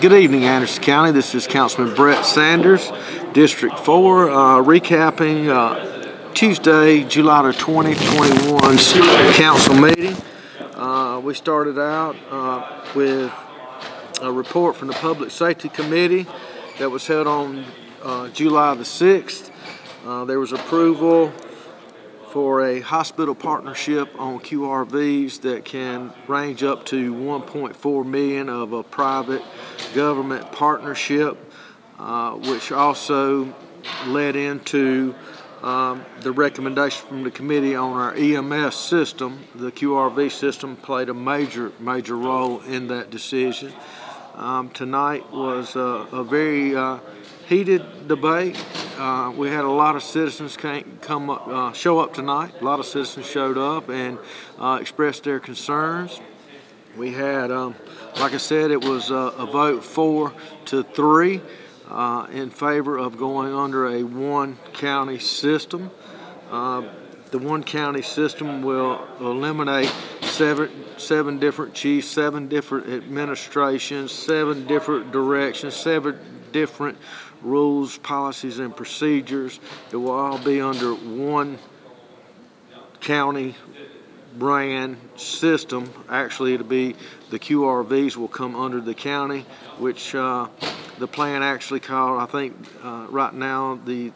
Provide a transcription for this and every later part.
Good evening, Anderson County. This is Councilman Brett Sanders, District 4, recapping Tuesday, July the 2021 council meeting. We started out with a report from the Public Safety Committee that was held on July the 6th. There was approval for a hospital partnership on QRVs that can range up to $1.4 million of a private government partnership, which also led into the recommendation from the committee on our EMS system. The QRV system played a major role in that decision. Tonight was a very heated debate. We had a lot of citizens show up tonight. A lot of citizens showed up and expressed their concerns. We had, like I said, it was a vote 4-3 in favor of going under a one-county system. The one-county system will eliminate seven different chiefs, 7 different administrations, 7 different directions, 7 different rules, policies, and procedures. It will all be under one county brand system. Actually, it'll be the QRVs will come under the county, which the plan actually called, I think right now the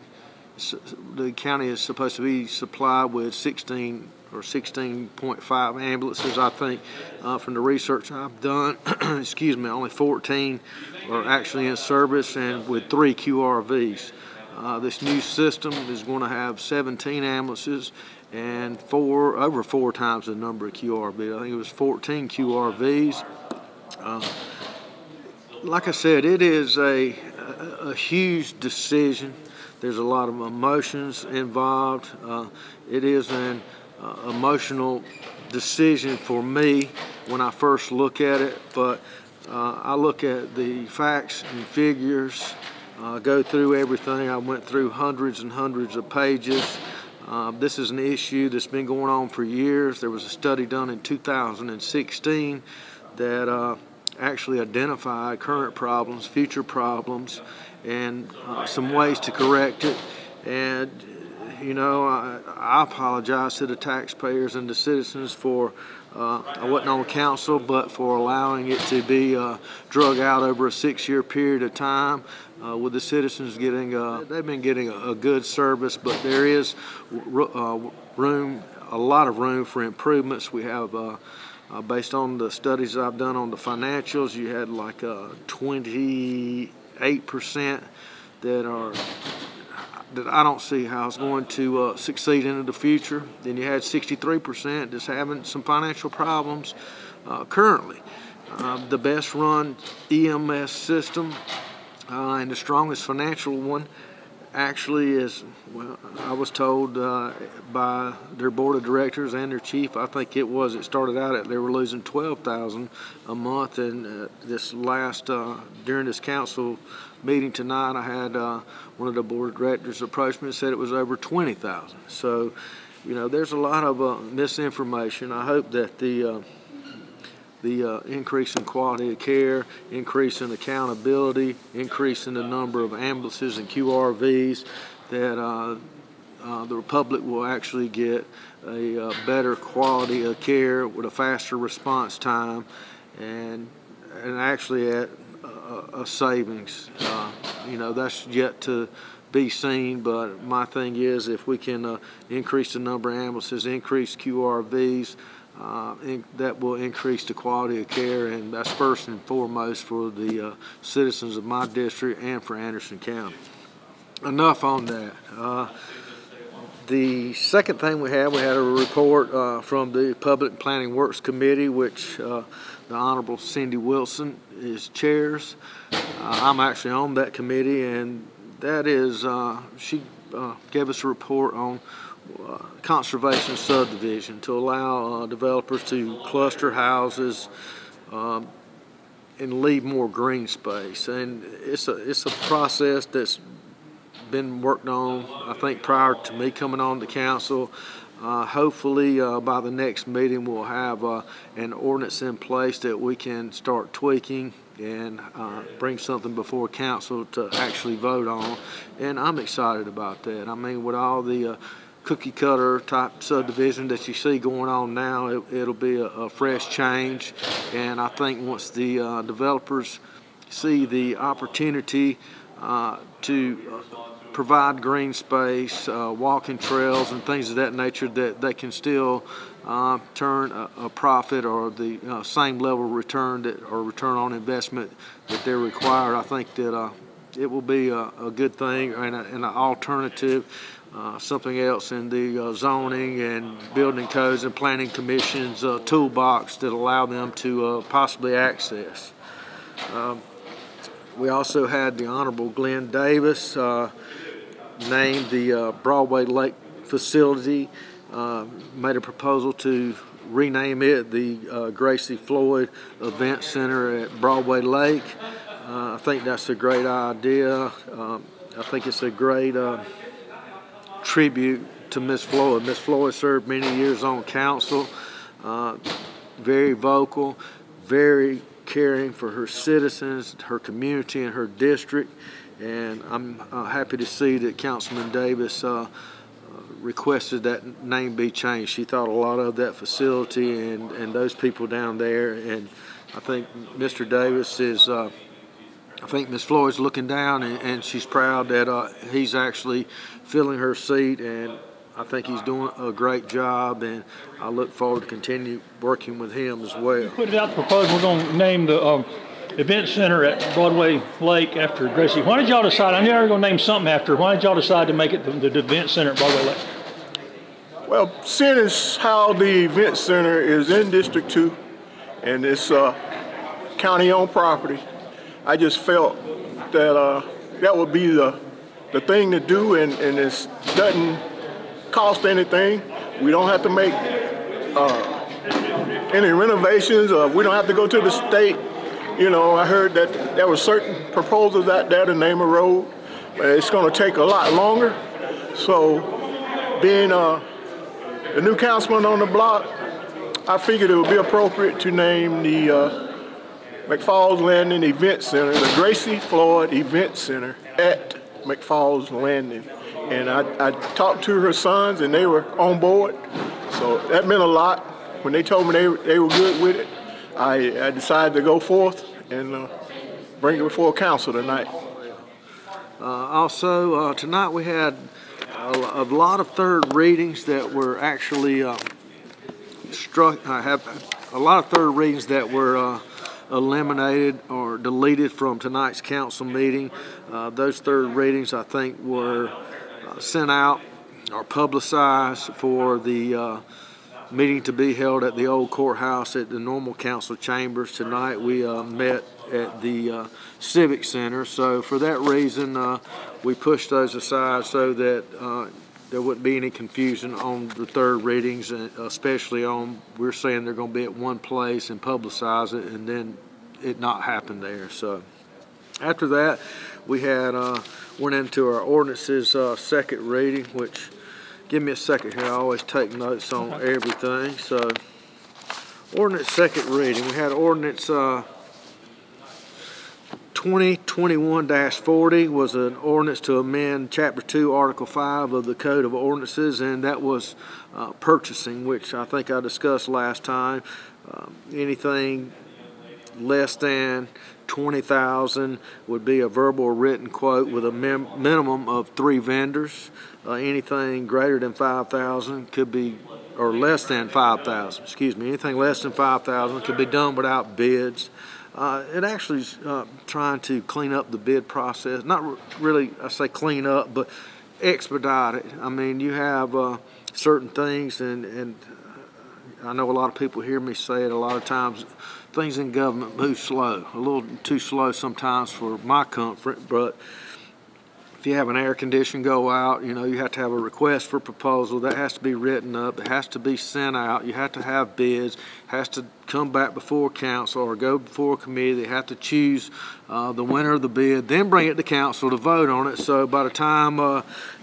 county is supposed to be supplied with 16 or 16.5 ambulances, I think, from the research I've done. Excuse me, only 14 are actually in service, and with 3 QRVs. This new system is going to have 17 ambulances and over 4 times the number of QRVs. I think it was 14 QRVs. Like I said, it is a huge decision. There's a lot of emotions involved. It is an emotional decision for me when I first look at it, but I look at the facts and figures, go through everything. I went through hundreds and hundreds of pages. This is an issue that's been going on for years. There was a study done in 2016 that actually identified current problems, future problems, and some ways to correct it. And you know, I apologize to the taxpayers and the citizens for, I wasn't on council, but for allowing it to be drug out over a 6-year period of time, with the citizens getting, they've been getting a good service, but there is a lot of room for improvements. We have, based on the studies I've done on the financials, you had like 28% that I don't see how it's going to succeed into the future. Then you had 63% that's having some financial problems currently. The best run EMS system and the strongest financial one actually is, well, I was told by their board of directors and their chief, I think it started out at they were losing $12,000 a month, and this last, during this council meeting tonight, I had one of the board of directors approach me and said it was over $20,000. So, you know, there's a lot of misinformation. I hope that the increase in quality of care, increase in accountability, increase in the number of ambulances and QRVs, that the Republic will actually get a better quality of care with a faster response time, and actually at a savings. You know, that's yet to be seen, but my thing is, if we can increase the number of ambulances, increase QRVs, that will increase the quality of care, and that's first and foremost for the citizens of my district and for Anderson County. Enough on that. The second thing we had a report from the Public Planning Works Committee, which the Honorable Cindy Wilson chairs. I'm actually on that committee, and that is, she gave us a report on conservation subdivision to allow developers to cluster houses and leave more green space. And it's a process that's been worked on, I think, prior to me coming on the council. Hopefully by the next meeting we'll have an ordinance in place that we can start tweaking and bring something before council to actually vote on. And I'm excited about that. I mean, with all the cookie cutter type subdivision that you see going on now, it'll be a fresh change. And I think once the developers see the opportunity to provide green space, walking trails and things of that nature, that they can still turn a profit or the same level of return or return on investment that they're required. I think that it will be a good thing and an alternative, something else in the zoning and building codes and planning commission's toolbox that allow them to possibly access. We also had the Honorable Glenn Davis named the Broadway Lake facility, made a proposal to rename it the Gracie Floyd Event Center at Broadway Lake. I think that's a great idea. I think it's a great tribute to Miss Floyd. Miss Floyd served many years on council, very vocal, very caring for her citizens, her community, and her district. And I'm happy to see that Councilman Davis requested that name be changed. She thought a lot of that facility and those people down there. And I think Mr. Davis is, I think Ms. Floyd's looking down and she's proud that he's actually filling her seat, and I think he's doing a great job, and I look forward to continue working with him as well. Put it out the proposal, we're going to name the event center at Broadway Lake after Gracie. Why did y'all decide? I knew I was going to name something after. Why did y'all decide to make it the event center at Broadway Lake? Well, seeing as how the event center is in District 2 and it's county-owned property, I just felt that that would be the thing to do, and it doesn't cost anything. We don't have to make any renovations. We don't have to go to the state. You know, I heard that there were certain proposals out there to name a road, but it's going to take a lot longer. So, being the new councilman on the block, I figured it would be appropriate to name the McFalls Landing Event Center, the Gracie Floyd Event Center at McFalls Landing. And I talked to her sons and they were on board, so that meant a lot. When they told me they were good with it, I decided to go forth and bring it before council tonight. Also, tonight we had a lot of third readings that were actually eliminated or deleted from tonight's council meeting. Those third readings, I think, were sent out or publicized for the meeting to be held at the old courthouse at the normal council chambers. Tonight we met at the Civic Center, so for that reason we pushed those aside so that there wouldn't be any confusion on the third readings, and especially on, we're saying they're going to be at one place and publicize it, and then it not happen there. So after that, we had went into our ordinances second reading, which, give me a second here, I always take notes on everything. So ordinance second reading, we had ordinance 2021-40 was an ordinance to amend Chapter 2, Article 5 of the Code of Ordinances, and that was purchasing, which I think I discussed last time. Anything less than $20,000 would be a verbal or written quote with a minimum of 3 vendors. Anything greater than $5,000 could be, or less than $5,000, excuse me, anything less than $5,000 could be done without bids. It actually is trying to clean up the bid process. Not really, I say clean up, but expedite it. I mean, you have certain things, and I know a lot of people hear me say it a lot of times, things in government move slow, a little too slow sometimes for my comfort, but if you have an air condition go out, you know, you have to have a request for proposal. That has to be written up. It has to be sent out. You have to have bids. It has to come back before council or go before a committee. They have to choose the winner of the bid, then bring it to council to vote on it. So by the time,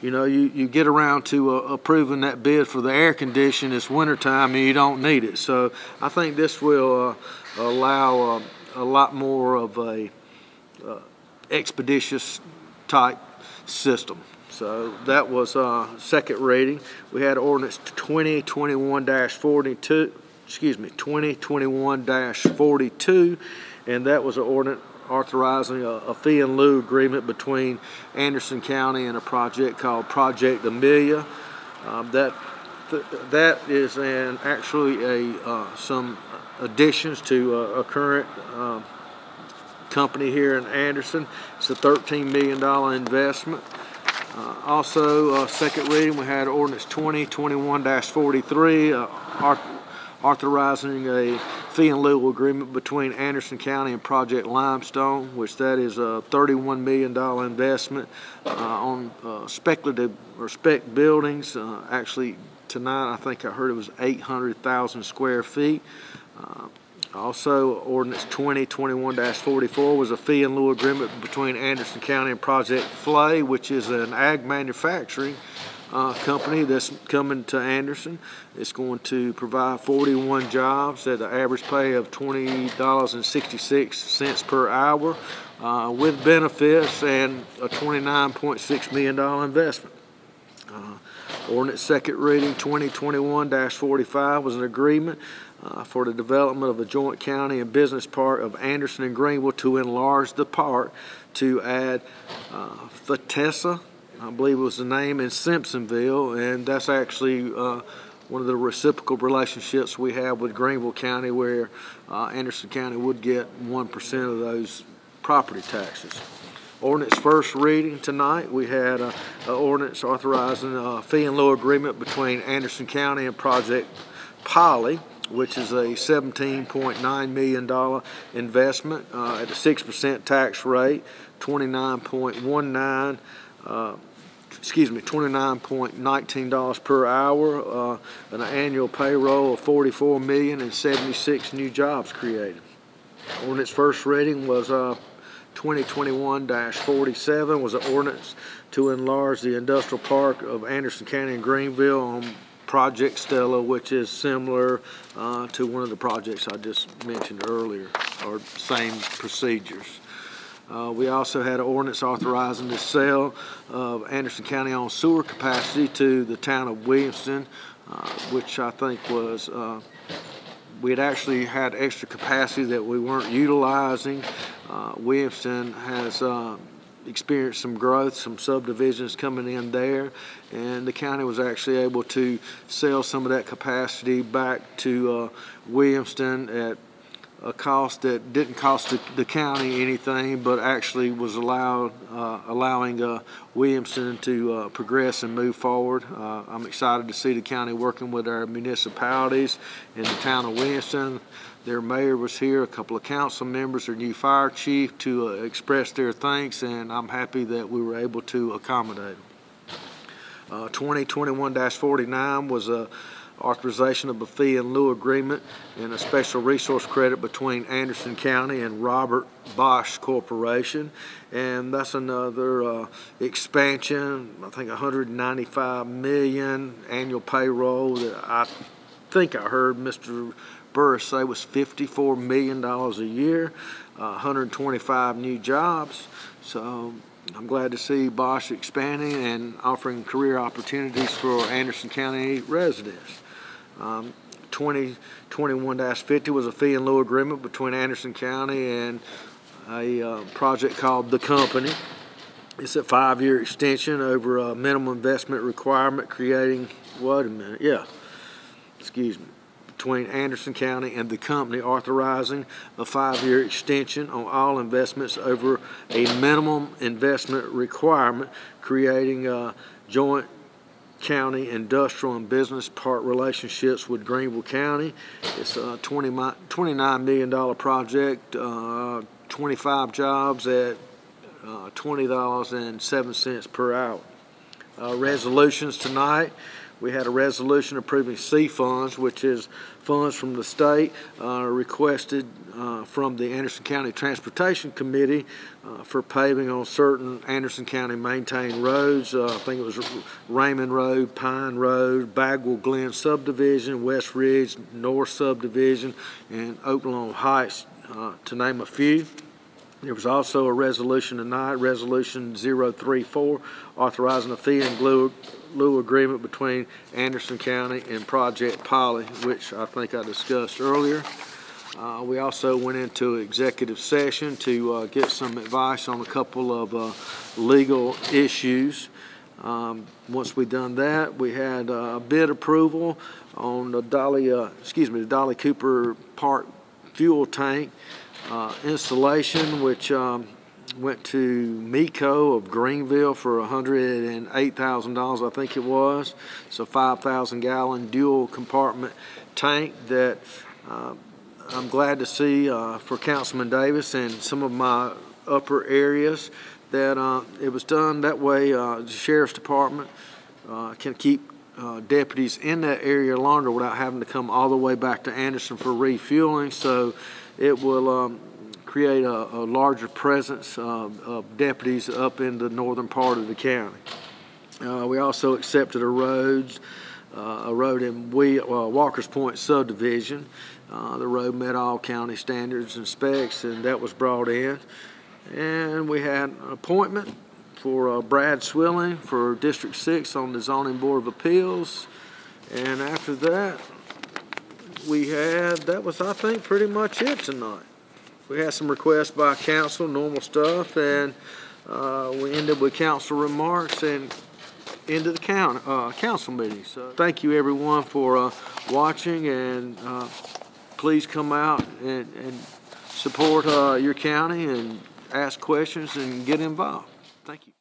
you know, you get around to approving that bid for the air condition, it's wintertime and you don't need it. So I think this will allow a lot more of a expeditious type system. So that was second reading. We had ordinance 2021-42, 2021-42, and that was an ordinance authorizing a fee in lieu agreement between Anderson County and a project called Project Amelia. That is actually some additions to a current company here in Anderson. It's a $13 million investment. Also, second reading, we had ordinance 2021-43, authorizing a fee in lieu agreement between Anderson County and Project Limestone, which that is a $31 million investment on speculative or spec buildings. Actually, tonight I think I heard it was 800,000 square feet. Also, ordinance 2021-44 was a fee in lieu agreement between Anderson County and Project Flay, which is an ag manufacturing company that's coming to Anderson. It's going to provide 41 jobs at an average pay of $20.66 per hour with benefits and a $29.6 million investment. Ordinance second reading 2021-45 was an agreement for the development of a joint county and business park of Anderson and Greenville to enlarge the park to add Fatessa, I believe was the name, in Simpsonville, and that's actually one of the reciprocal relationships we have with Greenville County, where Anderson County would get 1% of those property taxes. Ordinance first reading tonight, we had an ordinance authorizing a fee in lieu agreement between Anderson County and Project Polly, which is a $17.9 million investment at a 6% tax rate, $29.19 per hour, an annual payroll of $44 million and 76 new jobs created. Ordinance first reading was 2021-47 was an ordinance to enlarge the industrial park of Anderson County and Greenville on Project Stella, which is similar to one of the projects I just mentioned earlier, or same procedures. We also had an ordinance authorizing the sale of Anderson County-owned sewer capacity to the town of Williamston, which I think was, we had actually had extra capacity that we weren't utilizing. Williamston has experienced some growth, some subdivisions coming in there, and the county was actually able to sell some of that capacity back to Williamston at a cost that didn't cost the county anything, but actually was allowing Williamston to progress and move forward. I'm excited to see the county working with our municipalities in the town of Williamston. Their mayor was here, a couple of council members, their new fire chief, to express their thanks, and I'm happy that we were able to accommodate them. 2021-49 was a authorization of a fee in lieu agreement and a special resource credit between Anderson County and Robert Bosch Corporation, and that's another expansion. I think $195 million annual payroll that I think I heard Mr. Burris say was $54 million a year, 125 new jobs. So I'm glad to see Bosch expanding and offering career opportunities for Anderson County residents. 2021-50 was a fee in lieu agreement between Anderson County and a project called The Company. It's a 5-year extension over a minimum investment requirement, creating, between Anderson County and The Company, authorizing a 5-year extension on all investments over a minimum investment requirement, creating joint county industrial and business park relationships with Greenville County. It's a $29 million project, 25 jobs at $20.07 per hour. Resolutions tonight. We had a resolution approving C funds, which is funds from the state requested from the Anderson County Transportation Committee for paving on certain Anderson County maintained roads. I think it was Raymond Road, Pine Road, Bagwell Glen Subdivision, West Ridge North Subdivision, and Oaklawn Heights to name a few. There was also a resolution tonight, Resolution 034, authorizing a fee and lieu agreement between Anderson County and Project Polly, which I think I discussed earlier. We also went into executive session to get some advice on a couple of legal issues. Once we done that, we had bid approval on the Dolly Cooper Park fuel tank installation, which went to MECO of Greenville for $108,000, I think it was. It's a 5,000-gallon dual compartment tank that I'm glad to see for Councilman Davis and some of my upper areas that it was done that way. The Sheriff's Department can keep deputies in that area longer without having to come all the way back to Anderson for refueling. So it will create a larger presence of deputies up in the northern part of the county. We also accepted a road in Walker's Point subdivision. The road met all county standards and specs, and that was brought in. And we had an appointment for Brad Swilling for District 6 on the Zoning Board of Appeals. And after that, that was, I think, pretty much it tonight. We had some requests by council, normal stuff, and we ended with council remarks and into the council meeting. So thank you everyone for watching, and please come out and support your county and ask questions and get involved. Thank you.